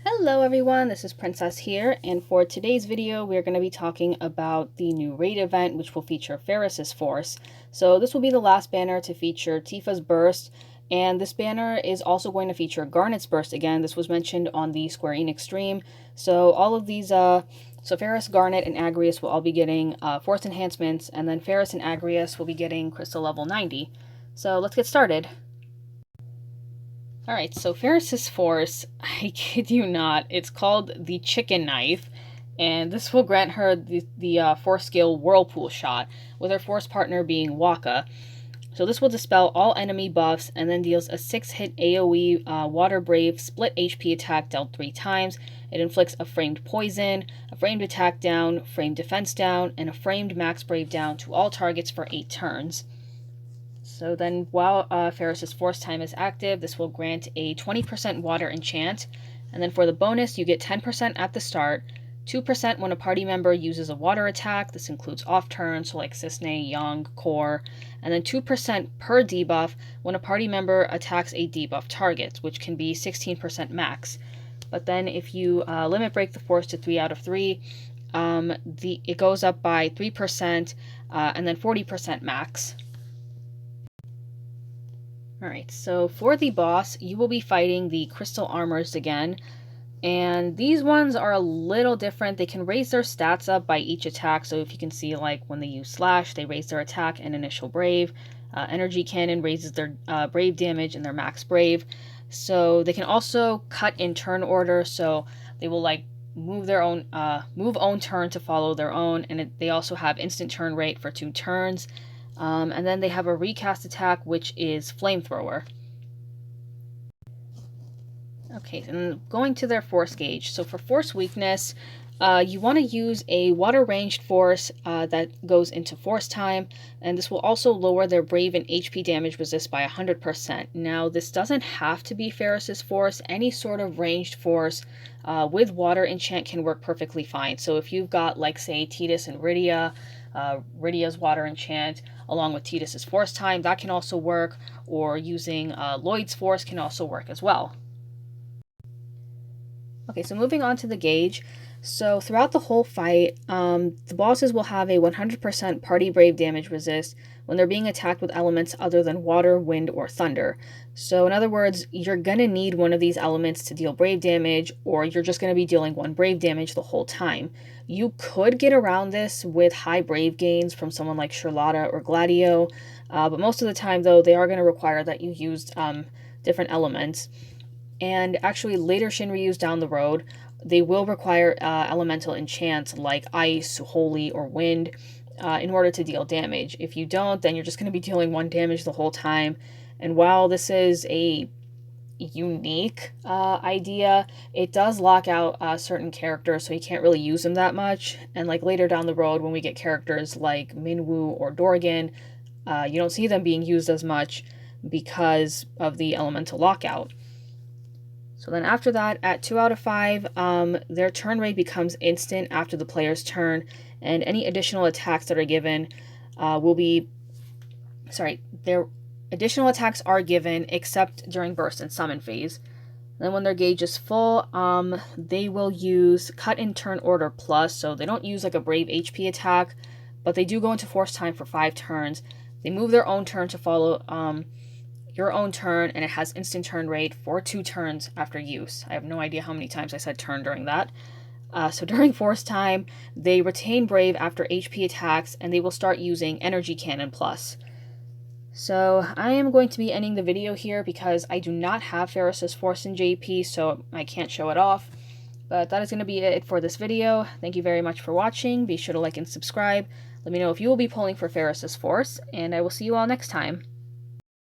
Hello everyone, this is Princess here, and for today's video we're going to be talking about the new raid event which will feature Faris's Force. So this will be the last banner to feature Tifa's Burst, and this banner is also going to feature Garnet's Burst again. This was mentioned on the Square Enix stream. So all of these, so Faris, Garnet, and Agrius will all be getting Force enhancements, and then Faris and Agrius will be getting Crystal level 90. So let's get started. Alright, so Faris's Force, I kid you not, it's called the Chicken Knife, and this will grant her the Force skill Whirlpool Shot, with her Force partner being Waka. So this will dispel all enemy buffs, and then deals a 6-hit AoE Water Brave split HP attack dealt 3 times. It inflicts a framed poison, a framed attack down, framed defense down, and a framed max brave down to all targets for 8 turns. So then while Faris's Force time is active, this will grant a 20% water enchant. And then for the bonus, you get 10% at the start, 2% when a party member uses a water attack. This includes off turns, so like Cisne, Young, Core. And then 2% per debuff when a party member attacks a debuff target, which can be 16% max. But then if you limit break the Force to 3 out of 3, it goes up by 3% and then 40% max. Alright, so for the boss, you will be fighting the Crystal Armors again, and these ones are a little different. They can raise their stats up by each attack, so if you can see, like, when they use Slash, they raise their attack and initial Brave. Energy Cannon raises their Brave damage and their max Brave. So they can also cut in turn order, so they will, like, move their own, move own turn to follow their own, and they also have instant turn rate for 2 turns. And then they have a recast attack, which is Flamethrower. Okay, and going to their Force gauge. So for Force weakness, you want to use a water ranged Force that goes into Force time, and this will also lower their Brave and HP damage resist by 100%. Now, this doesn't have to be Faris's Force. Any sort of ranged Force with water enchant can work perfectly fine. So if you've got, like, say, Tidus and Rydia, Rydia's water enchant along with Tidus's Force time, that can also work, or using Lloyd's Force can also work as well. Okay, so moving on to the gauge. So throughout the whole fight, the bosses will have a 100% party brave damage resist when they're being attacked with elements other than water, wind, or thunder. So in other words, you're going to need one of these elements to deal brave damage, or you're just going to be dealing 1 brave damage the whole time. You could get around this with high brave gains from someone like Charlotta or Gladio, but most of the time, though, they are going to require that you used different elements. And actually, later Shinryus down the road, they will require elemental enchants like Ice, Holy, or Wind in order to deal damage. If you don't, then you're just going to be dealing 1 damage the whole time. And while this is a unique idea, it does lock out certain characters, so you can't really use them that much. And like later down the road, when we get characters like Minwoo or Dorgan, you don't see them being used as much because of the elemental lockout. So then after that, at 2 out of 5, their turn rate becomes instant after the player's turn, and any additional attacks that are given their additional attacks are given except during burst and summon phase. Then when their gauge is full, they will use Cut in Turn Order Plus, so they don't use like a Brave HP attack, but they do go into Force time for 5 turns. They move their own turn to follow your own turn, and it has instant turn rate for 2 turns after use. I have no idea how many times I said turn during that. So during Force time, they retain Brave after HP attacks, and they will start using Energy Cannon Plus. So I am going to be ending the video here because I do not have Faris's Force in JP, so I can't show it off. But that is going to be it for this video. Thank you very much for watching. Be sure to like and subscribe. Let me know if you will be pulling for Faris's Force, and I will see you all next time.